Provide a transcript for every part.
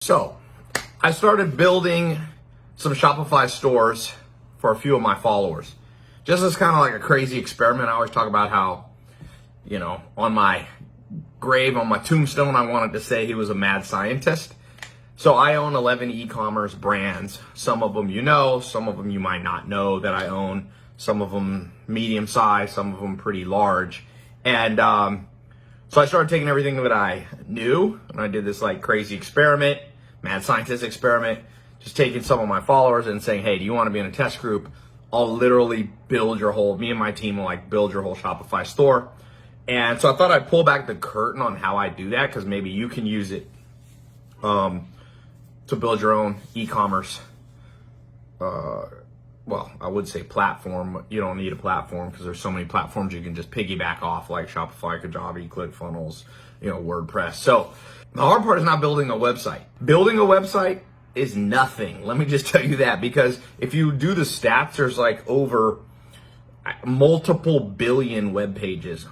So I started building some Shopify stores for a few of my followers. Just as kind of like a crazy experiment. I always talk about how, on my grave, on my tombstone, I wanted to say he was a mad scientist. So I own 11 e-commerce brands. Some of them you know, some of them you might not know that I own. Some of them medium size, some of them pretty large. And so I started taking everything that I knew, and I did this like crazy experiment, mad scientist experiment, just taking some of my followers and saying, hey, do you want to be in a test group? I'll literally me and my team will like build your whole Shopify store. And so I thought I'd pull back the curtain on how I do that, because maybe you can use it to build your own e-commerce, I would say platform, but you don't need a platform because there's so many platforms you can just piggyback off, like Shopify, Kajabi, ClickFunnels, WordPress. So the hard part is not building a website. Building a website is nothing. Let me just tell you that, because if you do the stats, there's like over multiple billion web pages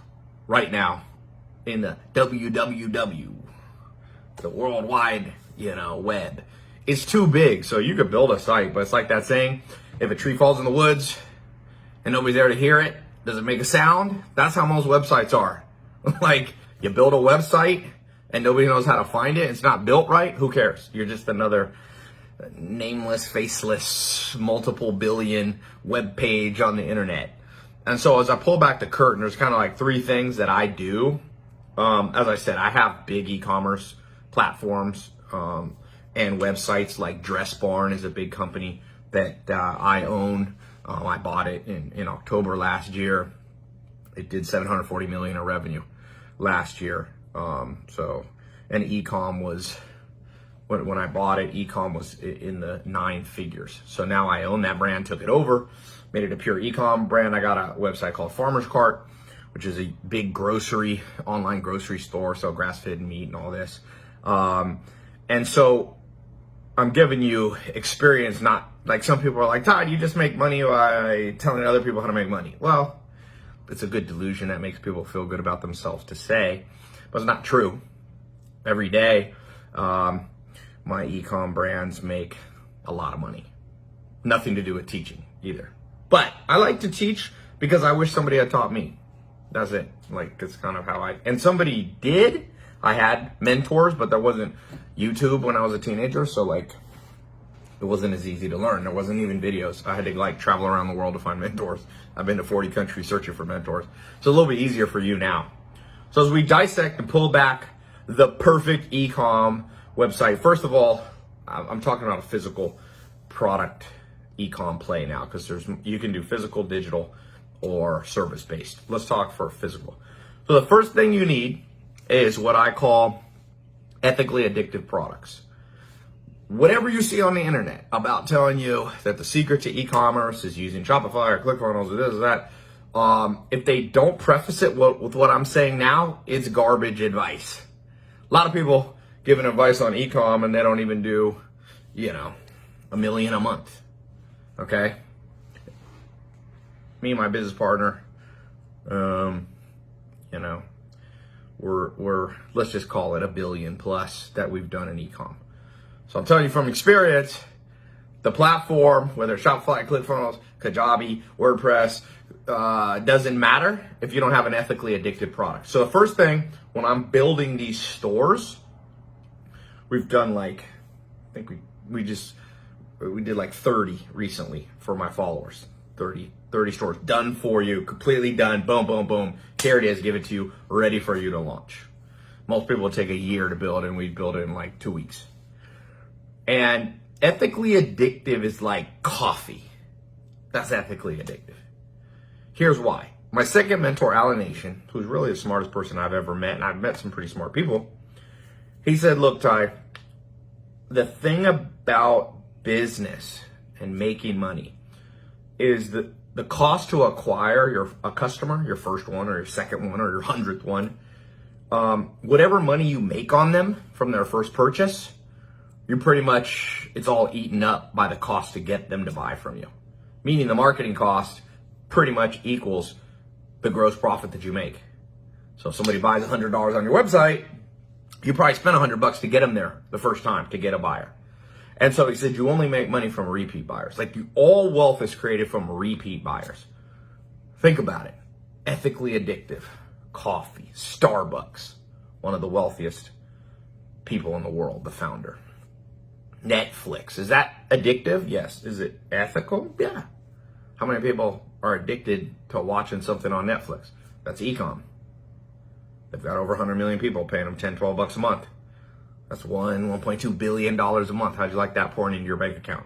right now in the www, the worldwide, web. It's too big. So you could build a site, but it's like that saying, if a tree falls in the woods and nobody's there to hear it, does it make a sound? That's how most websites are. Like, you build a website and nobody knows how to find it. It's not built right. Who cares? You're just another nameless, faceless, multiple billion web page on the internet. And so as I pull back the curtain, there's kind of like three things that I do. As I said, I have big e-commerce platforms and websites. Like Dress Barn is a big company that I own. I bought it in October last year. It did $740 million in revenue last year. And Ecomm was, when I bought it, Ecomm was in the 9 figures. So now I own that brand, took it over, made it a pure Ecomm brand. I got a website called Farmer's Cart, which is a big online grocery store, so grass-fed meat and all this. And so I'm giving you experience, not like some people are like, Todd, you just make money by telling other people how to make money. Well, it's a good delusion that makes people feel good about themselves to say, but it's not true. Every day, my Ecomm brands make a lot of money. Nothing to do with teaching either. But I like to teach because I wish somebody had taught me. That's it. Like, it's kind of how and somebody did. I had mentors, but there wasn't YouTube when I was a teenager, so like it wasn't as easy to learn. There wasn't even videos. I had to like travel around the world to find mentors. I've been to 40 countries searching for mentors. It's a little bit easier for you now. So as we dissect and pull back the perfect Ecomm website, first of all, I'm talking about a physical product Ecomm play now, because you can do physical, digital, or service-based. Let's talk for physical. So the first thing you need is what I call ethically addictive products. Whatever you see on the internet about telling you that the secret to e-commerce is using Shopify or ClickFunnels or this or that, if they don't preface it with what I'm saying now, it's garbage advice. A lot of people giving advice on Ecomm and they don't even do, $1 million a month. Okay? Me and my business partner, we're let's just call it $1 billion plus that we've done in Ecomm. So I'm telling you from experience, the platform, whether it's Shopify, ClickFunnels, Kajabi, WordPress, doesn't matter if you don't have an ethically addictive product. So the first thing, when I'm building these stores, we've done like, I think we did like 30 recently for my followers. 30 stores done for you, completely done, boom, boom, boom. Here it is, give it to you, ready for you to launch. Most people would take a year to build, and we'd build it in like 2 weeks. And ethically addictive is like coffee. That's ethically addictive. Here's why. My second mentor, Alan Nation, who's really the smartest person I've ever met, and I've met some pretty smart people, he said, look, Ty, the thing about business and making money is that the cost to acquire a customer, your first one or your second one or your 100th one, whatever money you make on them from their first purchase, it's all eaten up by the cost to get them to buy from you. Meaning the marketing cost pretty much equals the gross profit that you make. So if somebody buys $100 on your website, You probably spent $100 to get them there the first time to get a buyer. And so he said, you only make money from repeat buyers. Like all wealth is created from repeat buyers. Think about it. Ethically addictive. Coffee. Starbucks. One of the wealthiest people in the world, the founder. Netflix. Is that addictive? Yes. Is it ethical? Yeah. How many people are addicted to watching something on Netflix? That's Ecomm. They've got over 100 million people paying them $10-12 a month. That's $1.2 billion a month. How'd you like that pouring into your bank account?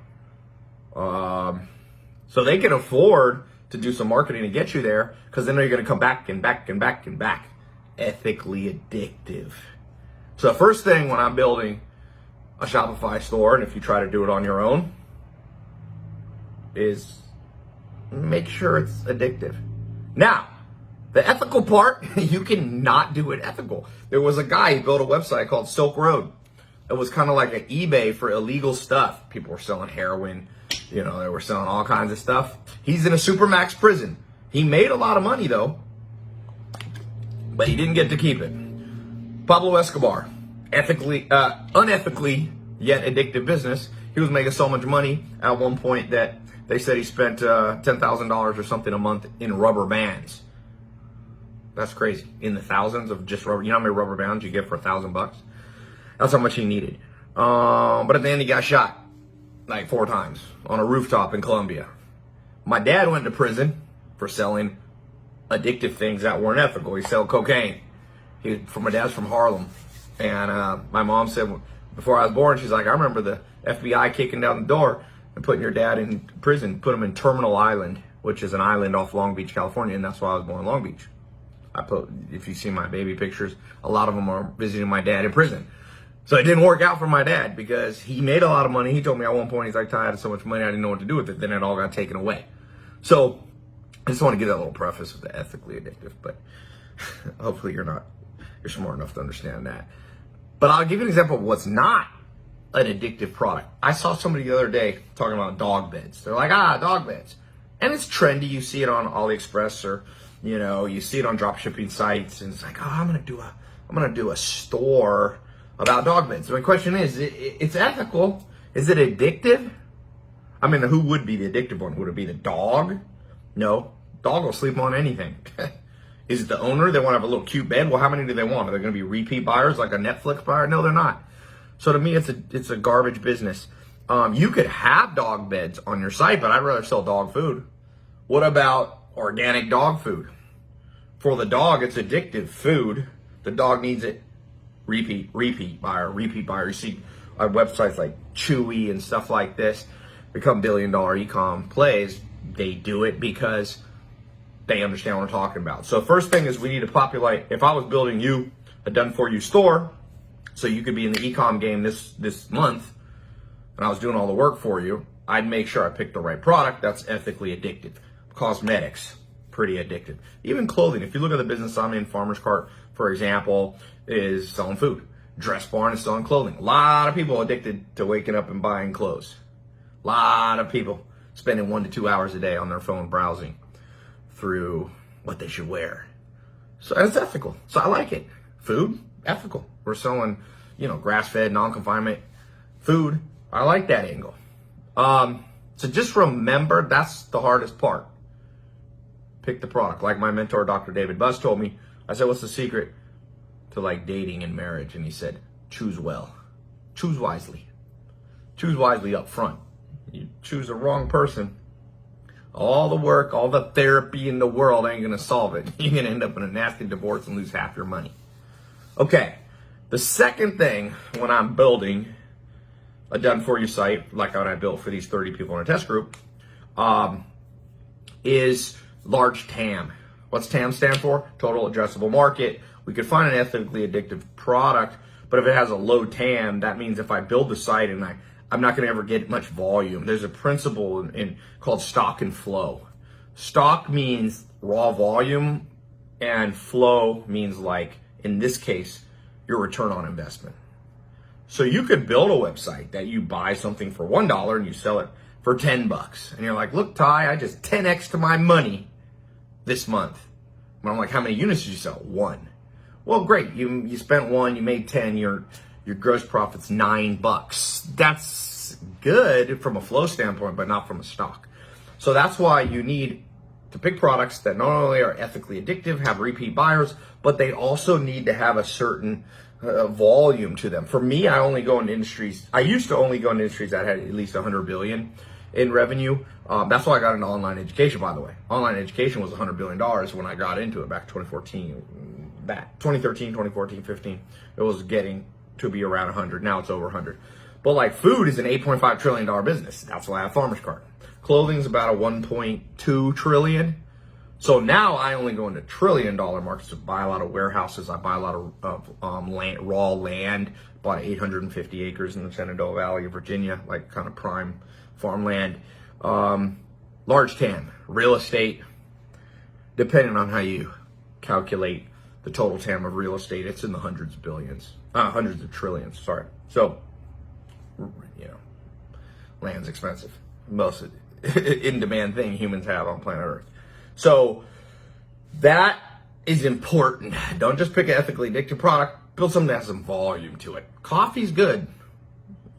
So they can afford to do some marketing to get you there, because then they're going to come back and back and back and back. Ethically addictive. So the first thing when I'm building a Shopify store, and if you try to do it on your own, is make sure it's addictive. Now, the ethical part, you can not do it ethical. There was a guy who built a website called Silk Road. It was kind of like an eBay for illegal stuff. People were selling heroin, they were selling all kinds of stuff. He's in a supermax prison. He made a lot of money though, but he didn't get to keep it. Pablo Escobar, unethically yet addictive business. He was making so much money at one point that they said he spent $10,000 or something a month in rubber bands. That's crazy. In the thousands of just rubber. You know how many rubber bands you get for $1,000? That's how much he needed. But at the end, he got shot like 4 times on a rooftop in Colombia. My dad went to prison for selling addictive things that weren't ethical. He sold cocaine. My dad's from Harlem. And my mom said, before I was born, she's like, I remember the FBI kicking down the door and putting your dad in prison, put him in Terminal Island, which is an island off Long Beach, California. And that's why I was born in Long Beach. If you see my baby pictures, a lot of them are visiting my dad in prison. So it didn't work out for my dad because he made a lot of money. He told me at one point, he's like, I had so much money, I didn't know what to do with it. Then it all got taken away. So I just want to give that little preface with the ethically addictive, but hopefully you're smart enough to understand that. But I'll give you an example of what's not an addictive product. I saw somebody the other day talking about dog beds. They're like, dog beds. And it's trendy. You see it on AliExpress or, you see it on drop shipping sites, and it's like, I'm gonna do a store about dog beds. So my question is, it's ethical. Is it addictive? I mean, who would be the addictive one? Would it be the dog? No, dog will sleep on anything. Is it the owner? They want to have a little cute bed. Well, how many do they want? Are they going to be repeat buyers like a Netflix buyer? No, they're not. So to me, it's a garbage business. You could have dog beds on your site, but I'd rather sell dog food. What about organic dog food? For the dog, it's addictive food. The dog needs it. Repeat buyer. You see websites like Chewy and stuff like this become billion-dollar e-com plays. They do it because they understand what we're talking about. So first thing is we need to populate. If I was building you a done-for-you store, so you could be in the e-com game this month, and I was doing all the work for you, I'd make sure I picked the right product that's ethically addictive. Cosmetics, pretty addictive. Even clothing. If you look at the business I'm in, Farmer's Cart, for example, is selling food. Dress Barn is selling clothing. A lot of people addicted to waking up and buying clothes. A lot of people spending 1 to 2 hours a day on their phone browsing through what they should wear. So it's ethical. So I like it. Food, ethical. We're selling, grass-fed, non-confinement food. I like that angle. So just remember, that's the hardest part. Pick the product. Like my mentor, Dr. David Buss, told me, I said, what's the secret to dating and marriage? And he said, choose well. Choose wisely. Choose wisely up front. You choose the wrong person, all the work, all the therapy in the world ain't gonna solve it. You're gonna end up in a nasty divorce and lose half your money. Okay, the second thing when I'm building a done-for-you site, like what I built for these 30 people in a test group, is large TAM. What's TAM stand for? Total addressable market. We could find an ethically addictive product, but if it has a low TAM, that means if I build the site and I'm not going to ever get much volume. There's a principle called stock and flow. Stock means raw volume, and flow means, in this case, your return on investment. So you could build a website that you buy something for $1 and you sell it for $10. And you're like, look, Ty, I just 10x to my money this month. And I'm like, how many units did you sell? 1. Well, great. You spent 1, you made 10, your gross profit's $9. That's good from a flow standpoint, but not from a stock. So that's why you need to pick products that not only are ethically addictive, have repeat buyers, but they also need to have a certain volume to them. For me, I only go into industries. I used to only go into industries that had at least 100 billion in revenue. That's why I got into online education, by the way. Online education was $100 billion when I got into it back 2013, 2014, 15. It was getting to be around 100. Now it's over 100. But like food is an $8.5 trillion business. That's why I have Farmer's Cart. Clothing's about a 1.2 trillion. So now I only go into $1 trillion markets. I buy a lot of warehouses. I buy a lot of raw land. Bought 850 acres in the Shenandoah Valley of Virginia, like kind of prime farmland. Large TAM, real estate, depending on how you calculate the total TAM of real estate, it's in the hundreds of billions, hundreds of trillions, sorry. So, land's expensive. Most in-demand thing humans have on planet Earth. So that is important. Don't just pick an ethically addictive product. Build something that has some volume to it. Coffee's good,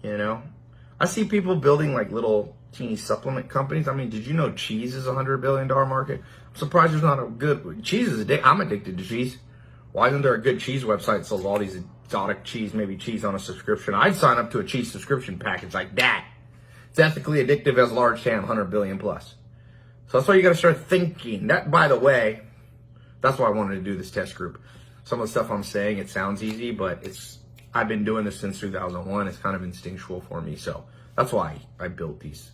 I see people building like little teeny supplement companies. I mean, did you know cheese is a $100 billion market? I'm surprised there's not a good cheese. I'm addicted to cheese. Why isn't there a good cheese website that sells all these exotic cheese, maybe cheese on a subscription? I'd sign up to a cheese subscription package like that. It's ethically addictive, as large TAM, 100 billion plus. So that's why you got to start thinking. That, by the way, that's why I wanted to do this test group. Some of the stuff I'm saying, it sounds easy, but I've been doing this since 2001. It's kind of instinctual for me. So that's why I built these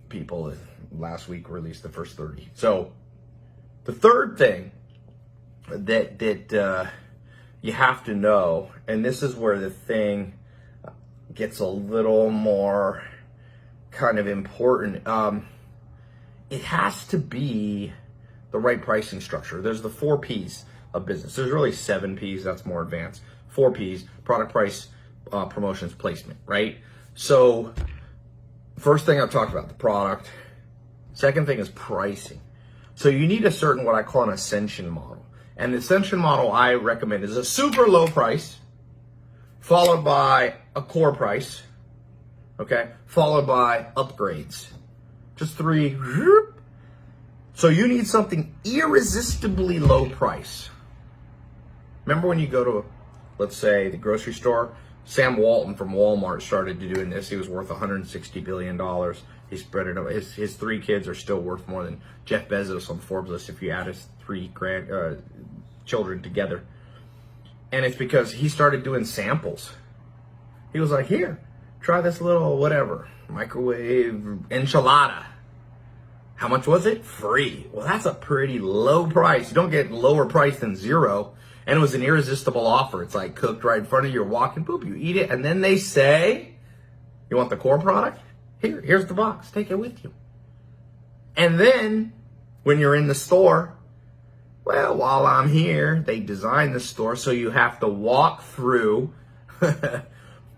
people. Last week released the first 30. So the third thing that you have to know, and this is where the thing gets a little more kind of important. It has to be the right pricing structure. There's the 4 P's of business. There's really 7 P's. That's more advanced. 4 P's: product, price, promotions, placement, right? So first thing I've talked about, the product. Second thing is pricing. So you need a certain, what I call an ascension model. And the ascension model I recommend is a super low price, followed by a core price, okay? Followed by upgrades. Just 3. So you need something irresistibly low price. Remember when you go to, let's say, the grocery store? Sam Walton from Walmart started doing this. He was worth $160 billion. He spread it over. His 3 kids are still worth more than Jeff Bezos on Forbes list if you add his 3 children together. And it's because he started doing samples. He was like, here, try this little whatever, microwave enchilada. How much was it? Free. Well, that's a pretty low price. You don't get lower price than 0. And it was an irresistible offer. It's like cooked right in front of you. You're walking, boop, you eat it. And then they say, you want the core product? Here's the box. Take it with you. And then when you're in the store, well, while I'm here, they design the store so you have to walk through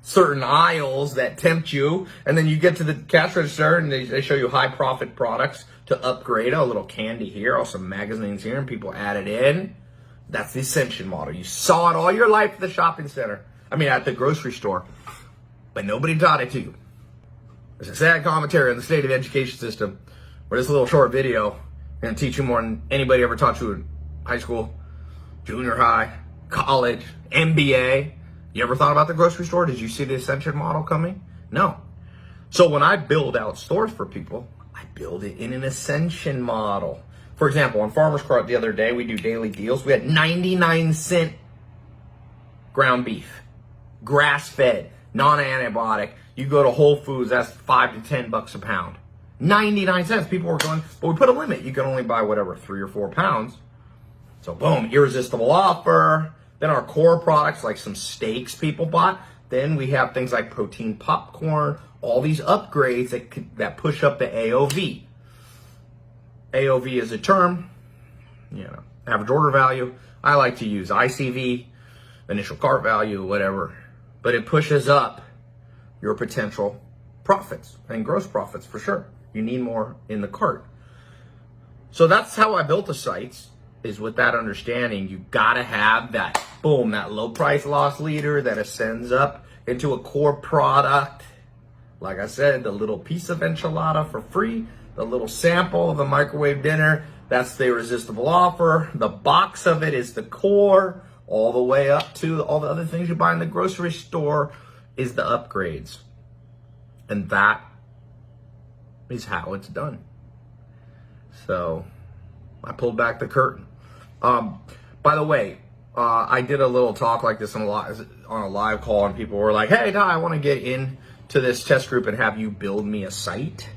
certain aisles that tempt you. And then you get to the cash register and they show you high profit products to upgrade. A little candy here, or some magazines here, and people add it in. That's the ascension model. You saw it all your life at the shopping center. At the grocery store. But nobody taught it to you. There's a sad commentary on the state of the education system where this little short video is going to teach you more than anybody ever taught you in high school, junior high, college, MBA. You ever thought about the grocery store? Did you see the ascension model coming? No. So when I build out stores for people, I build it in an ascension model. For example, on Farmer's Cart the other day, we do daily deals. We had 99-cent ground beef, grass-fed, non-antibiotic. You go to Whole Foods, that's $5 to $10 a pound. 99 cents. People were going, but we put a limit. You can only buy whatever, 3 or 4 pounds. So boom, irresistible offer. Then our core products, like some steaks people bought. Then we have things like protein popcorn, all these upgrades that push up the AOV. AOV is a term, average order value. I like to use ICV, initial cart value, whatever. But it pushes up your potential profits and gross profits for sure. You need more in the cart. So that's how I built the sites. is with that understanding, you gotta have that, boom, that low price loss leader that ascends up into a core product. Like I said, the little piece of enchilada for free, the little sample of a microwave dinner, that's the irresistible offer. The box of it is the core, all the way up to all the other things you buy in the grocery store is the upgrades. And that is how it's done. So I pulled back the curtain. By the way, I did a little talk like this on a live call, and people were like, hey, Ty, I want to get into this test group and have you build me a site.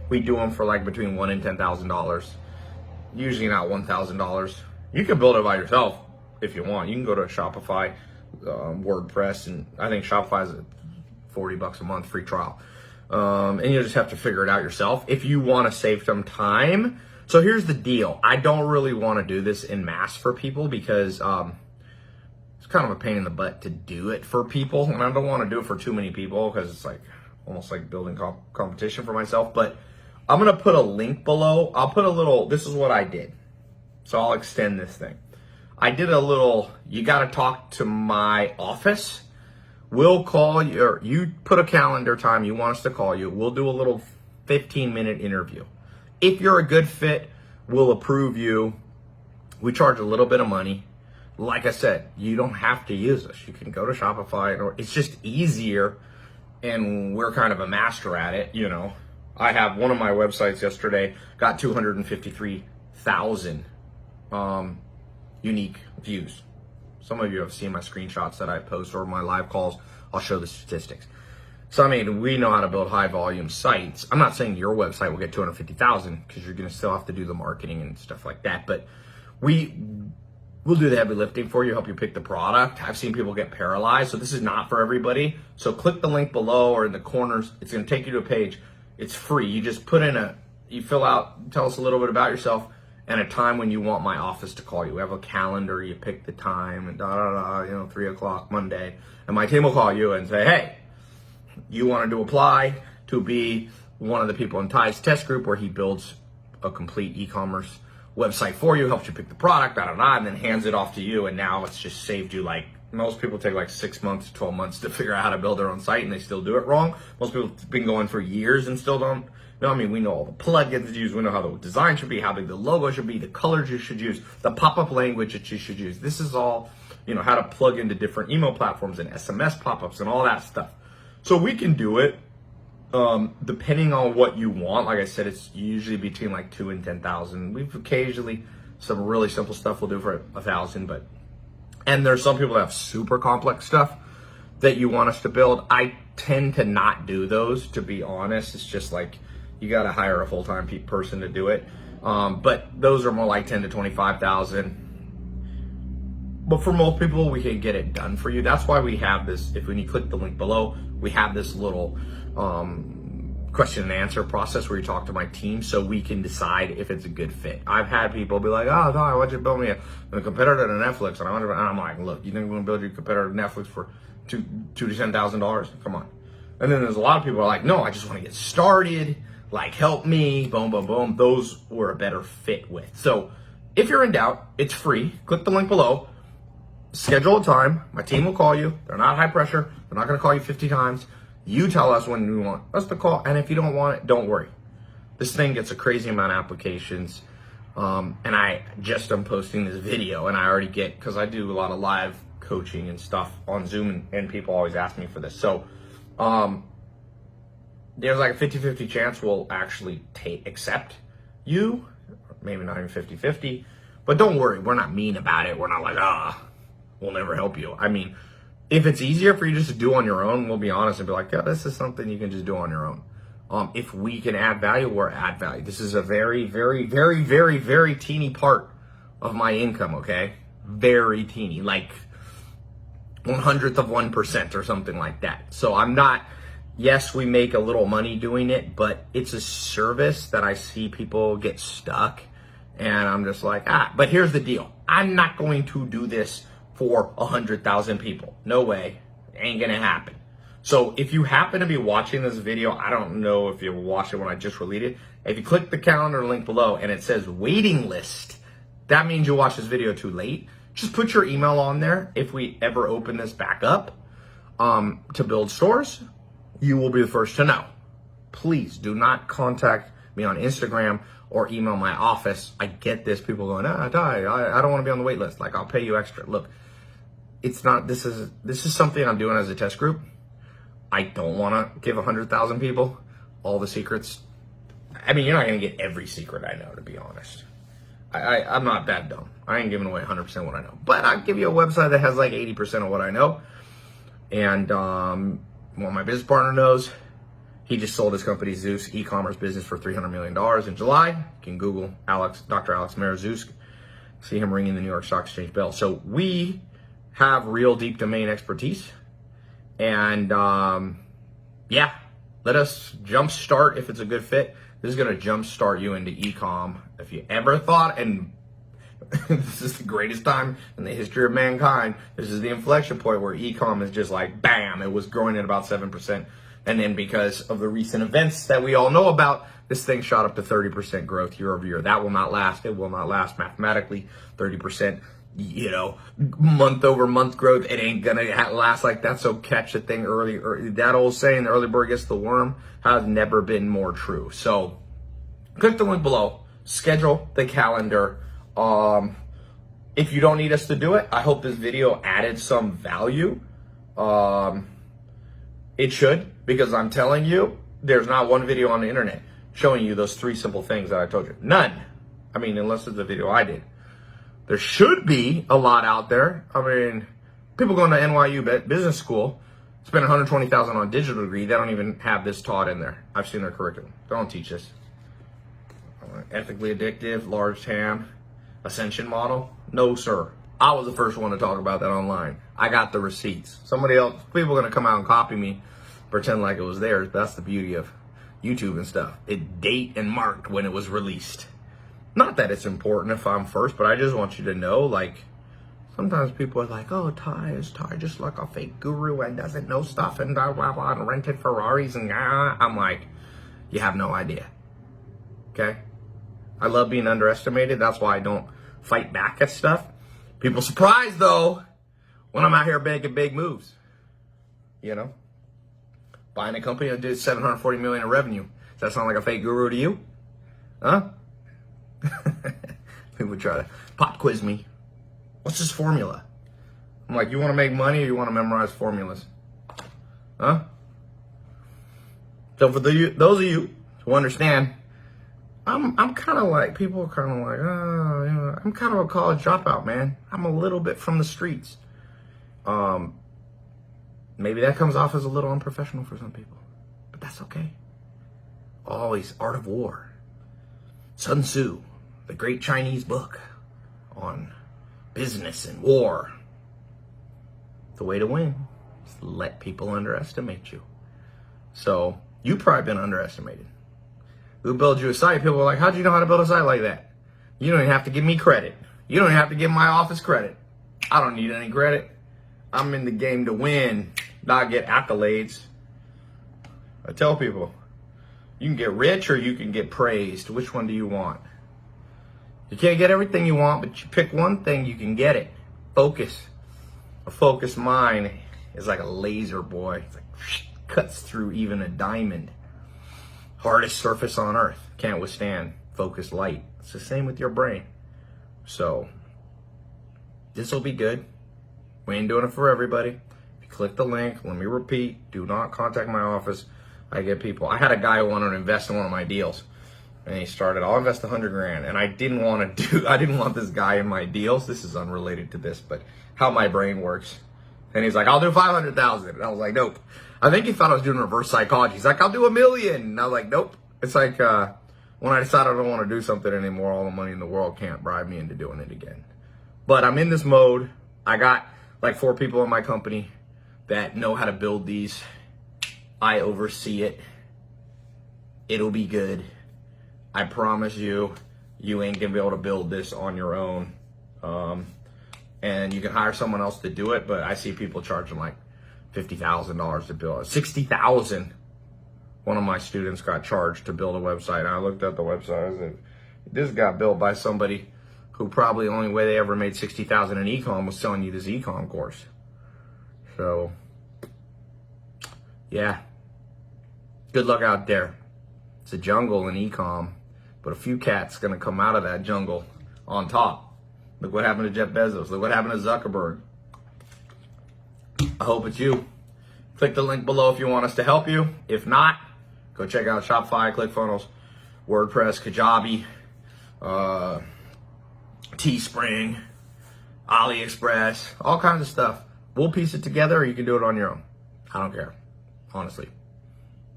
We do them for like between $1,000 and $10,000. Usually not $1,000. You can build it by yourself if you want. You can go to Shopify, WordPress, and I think Shopify is $40 a month free trial. And you'll just have to figure it out yourself if you want to save some time. So here's the deal. I don't really want to do this in mass for people because it's kind of a pain in the butt to do it for people. And I don't want to do it for too many people because it's like almost like building competition for myself. But I'm going to put a link below. I'll put a little, this is what I did. So I'll extend this thing. I did a little, you got to talk to my office. We'll call you, or you put a calendar time you want us to call you. We'll do a little 15-minute interview. If you're a good fit, we'll approve you. We charge a little bit of money. Like I said, you don't have to use us. You can go to Shopify, or it's just easier, and we're kind of a master at it, you know. I have one of my websites yesterday got 253,000 unique views. Some of you have seen my screenshots that I post or my live calls. I'll show the statistics. So, I mean, we know how to build high volume sites. I'm not saying your website will get 250,000 because you're going to still have to do the marketing and stuff like that. But we'll do the heavy lifting for you, help you pick the product. I've seen people get paralyzed. So this is not for everybody. So click the link below or in the corners. It's going to take you to a page. It's free. You just put in you fill out, tell us a little bit about yourself and a time when you want my office to call you. We have a calendar. You pick the time and 3 o'clock Monday. And my team will call you and say, hey, you wanted to apply to be one of the people in Ty's test group where he builds a complete e-commerce website for you, helps you pick the product, and then hands it off to you. And now it's just saved you, like, most people take like 6 months, 12 months to figure out how to build their own site and they still do it wrong. Most people have been going for years and still don't. I mean, we know all the plugins to use. We know how the design should be, how big the logo should be, the colors you should use, the pop-up language that you should use. This is all, how to plug into different email platforms and SMS pop-ups and all that stuff. So we can do it depending on what you want. Like I said, it's usually between like 2 and 10,000. We've occasionally some really simple stuff we'll do for 1,000, and there's some people that have super complex stuff that you want us to build. I tend to not do those, to be honest. It's just like you got to hire a full-time person to do it. But those are more like 10 to 25,000. But for most people, we can get it done for you. That's why we have this. When you click the link below, we have this little question and answer process where you talk to my team so we can decide if it's a good fit. I've had people be like, oh, no, I want you to build me a competitor to Netflix. And I'm like, look, you think we're going to build your competitor to Netflix for $2,000 to $10,000? Come on. And then there's a lot of people who are like, no, I just want to get started. Like, help me, boom, boom, boom. Those we're a better fit with. So if you're in doubt, it's free. Click the link below. Schedule a time. My team will call you. They're not high pressure. They're not going to call you 50 times. You tell us when you want us to call. And if you don't want it, don't worry. This thing gets a crazy amount of applications. And I just am posting this video. And I already get, because I do a lot of live coaching and stuff on Zoom. And people always ask me for this. So there's like a 50-50 chance we'll actually accept you. Maybe not even 50-50. But don't worry. We're not mean about it. We're not like, we'll never help you. I mean, if it's easier for you just to do on your own, we'll be honest and be like, yeah, this is something you can just do on your own. If we can add value, we'll add value. This is a very, very, very, very, very teeny part of my income, okay? Very teeny, like 1/100th of 1% or something like that. So I'm not, yes, we make a little money doing it, but it's a service that I see people get stuck. And I'm just like, but here's the deal. I'm not going to do this for 100,000 people. No way. Ain't gonna happen. So if you happen to be watching this video, I don't know if you watched it when I just released it. If you click the calendar link below and it says waiting list, that means you watch this video too late. Just put your email on there. If we ever open this back up to build stores, you will be the first to know. Please do not contact me on Instagram or email my office. I get this. People going, Tai, I don't want to be on the wait list. Like, I'll pay you extra. Look, it's not, this is something I'm doing as a test group. I don't want to give 100,000 people all the secrets. I mean, you're not going to get every secret I know, to be honest. I'm not that dumb. I ain't giving away 100% what I know. But I'll give you a website that has like 80% of what I know. And what my business partner knows, he just sold his company Zeus e-commerce business for $300 million in July. You can Google Dr. Alex Mera Zeus. See him ringing the New York Stock Exchange bell. So we have real deep domain expertise. And yeah, let us jumpstart if it's a good fit. This is going to jumpstart you into Ecomm. If you ever thought, and this is the greatest time in the history of mankind, this is the inflection point where Ecomm is just like, bam, it was growing at about 7%. And then because of the recent events that we all know about, this thing shot up to 30% growth year over year. That will not last. It will not last mathematically. 30%, month over month growth. It ain't going to last like that. So catch the thing early. That old saying, the early bird gets the worm, has never been more true. So click the link below. Schedule the calendar. If you don't need us to do it, I hope this video added some value. It should, because I'm telling you, there's not one video on the internet showing you those 3 simple things that I told you. None. I mean, unless it's a video I did. There should be a lot out there. I mean, people going to NYU business school, spend $120,000 on a digital degree. They don't even have this taught in there. I've seen their curriculum. They don't teach this. Ethically addictive, large TAM, ascension model. No, sir. I was the first one to talk about that online. I got the receipts. Somebody else, people are going to come out and copy me, pretend like it was theirs. That's the beauty of YouTube and stuff. It date and marked when it was released. Not that it's important if I'm first, but I just want you to know, like, sometimes people are like, oh, is Tai just like a fake guru and doesn't know stuff and blah, blah, blah, and rented Ferraris and I'm like, you have no idea. Okay? I love being underestimated. That's why I don't fight back at stuff. People surprised, though, when I'm out here making big moves. Buying a company that did $740 million in revenue. Does that sound like a fake guru to you? Huh? People try to pop quiz me. What's this formula? I'm like, you want to make money or you want to memorize formulas? Huh? So for those of you who understand, I'm kind of like, people are kind of like, I'm kind of a college dropout, man. I'm a little bit from the streets. Maybe that comes off as a little unprofessional for some people, but that's okay. Always Art of War. Sun Tzu, the great Chinese book on business and war. The way to win is to let people underestimate you. So you've probably been underestimated. Who build you a site? People are like, how'd you know how to build a site like that? You don't even have to give me credit. You don't even have to give my office credit. I don't need any credit. I'm in the game to win, not get accolades. I tell people, you can get rich or you can get praised. Which one do you want? You can't get everything you want, but you pick one thing, you can get it. Focus. A focused mind is like a laser, boy. It's like cuts through even a diamond. Hardest surface on earth. Can't withstand focused light. It's the same with your brain. So, this will be good. We ain't doing it for everybody. If you click the link, let me repeat, do not contact my office. I get people. I had a guy who wanted to invest in one of my deals. And he started, I'll invest $100,000. And I didn't want this guy in my deals. This is unrelated to this, but how my brain works. And he's like, I'll do 500,000. And I was like, nope. I think he thought I was doing reverse psychology. He's like, I'll do $1 million. And I was like, nope. It's like, when I decide I don't want to do something anymore, all the money in the world can't bribe me into doing it again. But I'm in this mode. I got like 4 people in my company that know how to build these. I oversee it. It'll be good. I promise you, you ain't gonna be able to build this on your own. And you can hire someone else to do it, but I see people charging like $50,000 to build it. $60,000. One of my students got charged to build a website. And I looked at the website. I said, this got built by somebody who probably the only way they ever made 60,000 in Ecomm was selling you this Ecomm course. So, yeah, good luck out there. It's a jungle in Ecomm, but a few cats gonna come out of that jungle on top. Look what happened to Jeff Bezos. Look what happened to Zuckerberg. I hope it's you. Click the link below if you want us to help you. If not, go check out Shopify, ClickFunnels, WordPress, Kajabi, Teespring, AliExpress, all kinds of stuff. We'll piece it together, or you can do it on your own. I don't care, honestly.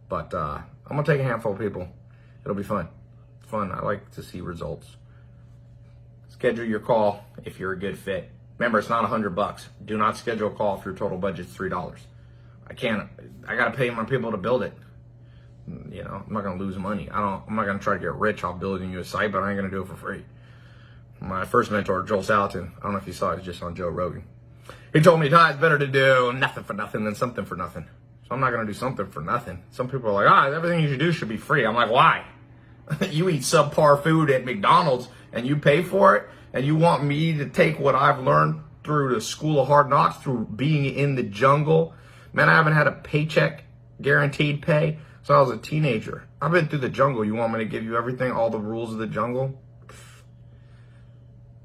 But I'm gonna take a handful of people. It'll be fun. It's fun. I like to see results. Schedule your call if you're a good fit. Remember, it's not $100. Do not schedule a call if your total budget's $3. I gotta pay my people to build it. You know, I'm not gonna lose money. I'm not gonna try to get rich off building you a site, but I ain't gonna do it for free. My first mentor, Joel Salatin, I don't know if you saw it, it's just on Joe Rogan. He told me, Ty, it's better to do nothing for nothing than something for nothing. So I'm not gonna do something for nothing. Some people are like, everything you should do should be free. I'm like, why? You eat subpar food at McDonald's and you pay for it, and you want me to take what I've learned through the school of hard knocks, through being in the jungle. Man, I haven't had a paycheck, guaranteed pay, since I was a teenager. I've been through the jungle. You want me to give you everything, all the rules of the jungle?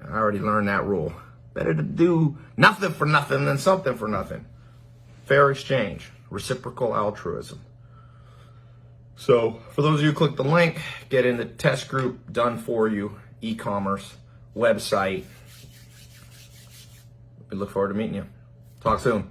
I already learned that rule. Better to do nothing for nothing than something for nothing. Fair exchange, reciprocal altruism. So for those of you who click the link, get in the test group, done for you, e-commerce, website. We look forward to meeting you. Talk soon.